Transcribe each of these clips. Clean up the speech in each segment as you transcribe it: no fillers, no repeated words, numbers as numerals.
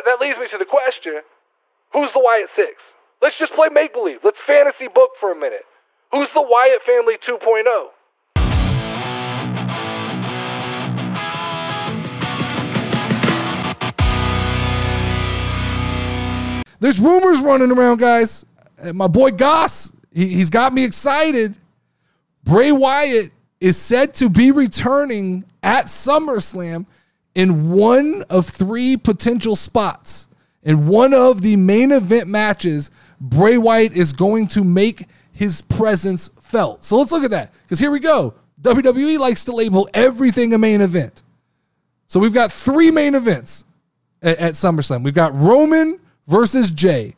that leads me to the question, who's the Wyatt Six? Let's just play make-believe. Let's fantasy book for a minute. Who's the Wyatt family 2.0? There's rumors running around, guys. My boy Goss, he's got me excited. Bray Wyatt is said to be returning at SummerSlam in one of 3 potential spots. In one of the main event matches, Bray Wyatt is going to make his presence felt. So let's look at that, because here we go. WWE likes to label everything a main event. So we've got 3 main events at SummerSlam. We've got Roman versus Jay.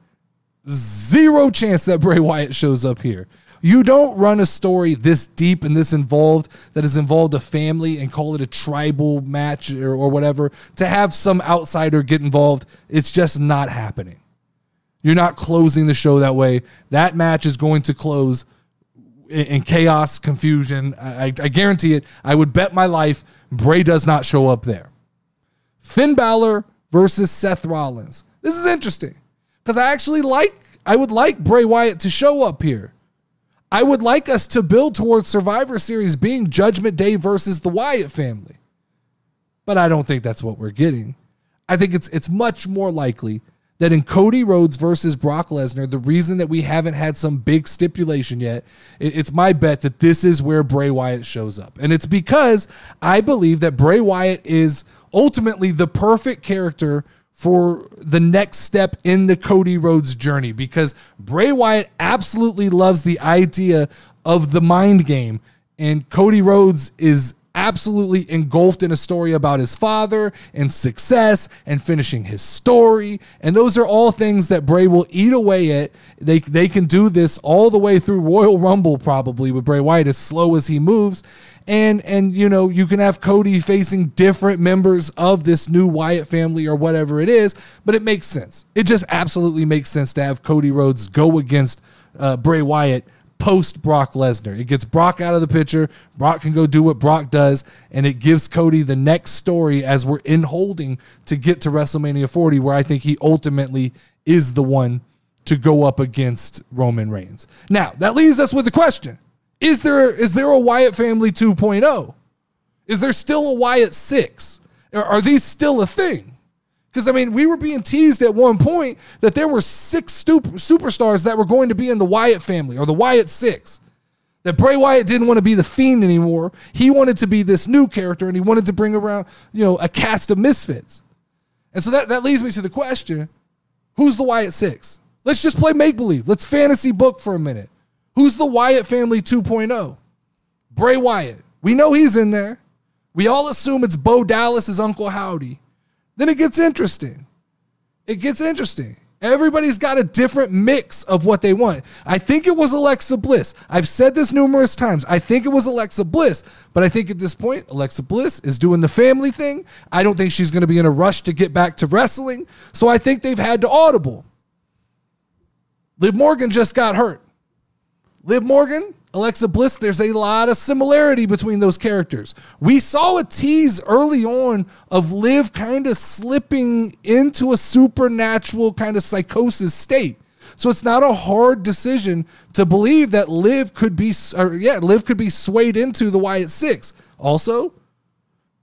0 chance that Bray Wyatt shows up here. You don't run a story this deep and this involved that has involved a family and call it a tribal match or whatever to have some outsider get involved. It's just not happening. You're not closing the show that way. That match is going to close in chaos, confusion. I guarantee it. I would bet my life Bray does not show up there. Finn Balor versus Seth Rollins. This is interesting because I would like Bray Wyatt to show up here. I would like us to build towards Survivor Series being Judgment Day versus the Wyatt family. But I don't think that's what we're getting. I think it's much more likely that in Cody Rhodes versus Brock Lesnar, the reason that we haven't had some big stipulation yet, it's my bet that this is where Bray Wyatt shows up. And it's because I believe that Bray Wyatt is ultimately the perfect character for the next step in the Cody Rhodes journey, because Bray Wyatt absolutely loves the idea of the mind game, and Cody Rhodes is absolutely engulfed in a story about his father and success and finishing his story. And those are all things that Bray will eat away at. They can do this all the way through Royal Rumble, probably, with Bray Wyatt as slow as he moves. And you know, you can have Cody facing different members of this new Wyatt family or whatever it is, but it makes sense. It just absolutely makes sense to have Cody Rhodes go against Bray Wyatt post Brock Lesnar. It gets Brock out of the picture. Brock can go do what Brock does, and it gives Cody the next story as we're in holding to get to WrestleMania 40, where I think he ultimately is the one to go up against Roman Reigns. Now, that leaves us with the question. Is there a Wyatt family 2.0? Is there still a Wyatt 6? Are these still a thing? Because, I mean, we were being teased at one point that there were 6 superstars that were going to be in the Wyatt family, or the Wyatt 6. That Bray Wyatt didn't want to be the Fiend anymore. He wanted to be this new character, and he wanted to bring around, you know, a cast of misfits. And so that leads me to the question, who's the Wyatt 6? Let's just play make-believe. Let's fantasy book for a minute. Who's the Wyatt family 2.0? Bray Wyatt. We know he's in there. We all assume it's Bo Dallas's Uncle Howdy. Then it gets interesting. Everybody's got a different mix of what they want. I think it was Alexa Bliss. I've said this numerous times. I think it was Alexa Bliss. But I think at this point, Alexa Bliss is doing the family thing. I don't think she's going to be in a rush to get back to wrestling. So I think they've had to audible. Liv Morgan just got hurt. Liv Morgan, Alexa Bliss, there's a lot of similarity between those characters. We saw a tease early on of Liv kind of slipping into a supernatural kind of psychosis state. So it's not a hard decision to believe that Liv could be swayed into the Wyatt 6. Also,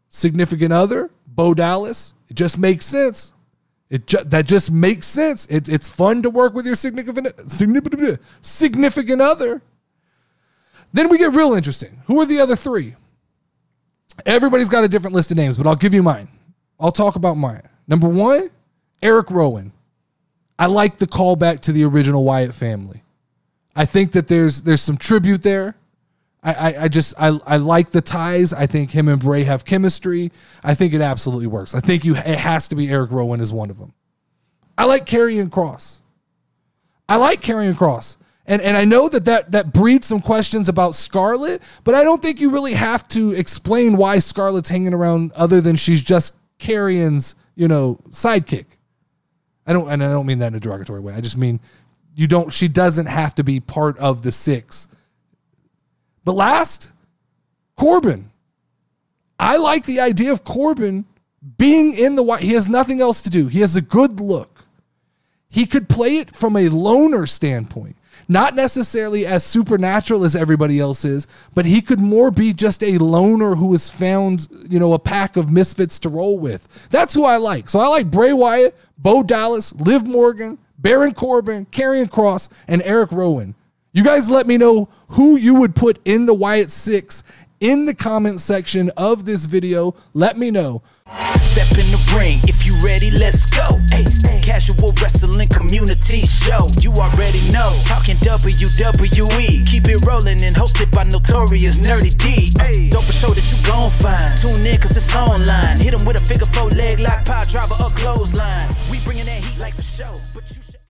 significant other, Bo Dallas. It just makes sense. That just makes sense. It's fun to work with your significant other. Then we get real interesting. Who are the other 3? Everybody's got a different list of names, but I'll give you mine. I'll talk about mine. Number 1, Eric Rowan. I like the callback to the original Wyatt family. I think that there's some tribute there. I like the ties. I think him and Bray have chemistry. I think it absolutely works. I think it has to be Eric Rowan as one of them. I like Karrion Kross. And I know that breeds some questions about Scarlett, but I don't think you really have to explain why Scarlett's hanging around other than she's just Karrion's, sidekick. I don't mean that in a derogatory way. I just mean she doesn't have to be part of the 6. But last, Corbin. I like the idea of Corbin being in the Wyatt, he has nothing else to do. He has a good look. He could play it from a loner standpoint, not necessarily as supernatural as everybody else is, but he could more be just a loner who has found, a pack of misfits to roll with. That's who I like. So I like Bray Wyatt, Bo Dallas, Liv Morgan, Baron Corbin, Karrion Kross, and Eric Rowan. You guys let me know who you would put in the Wyatt 6 in the comment section of this video. Let me know. Step in the ring, if you ready, let's go. Hey, casual wrestling community show. You already know, talking WWE. Keep it rolling and hosted by Notorious NerdyD. Dope show that you gon' find. Tune in cause it's online. Hit him with a figure 4 leg lock, power driver or clothesline. We bringing that heat like the show.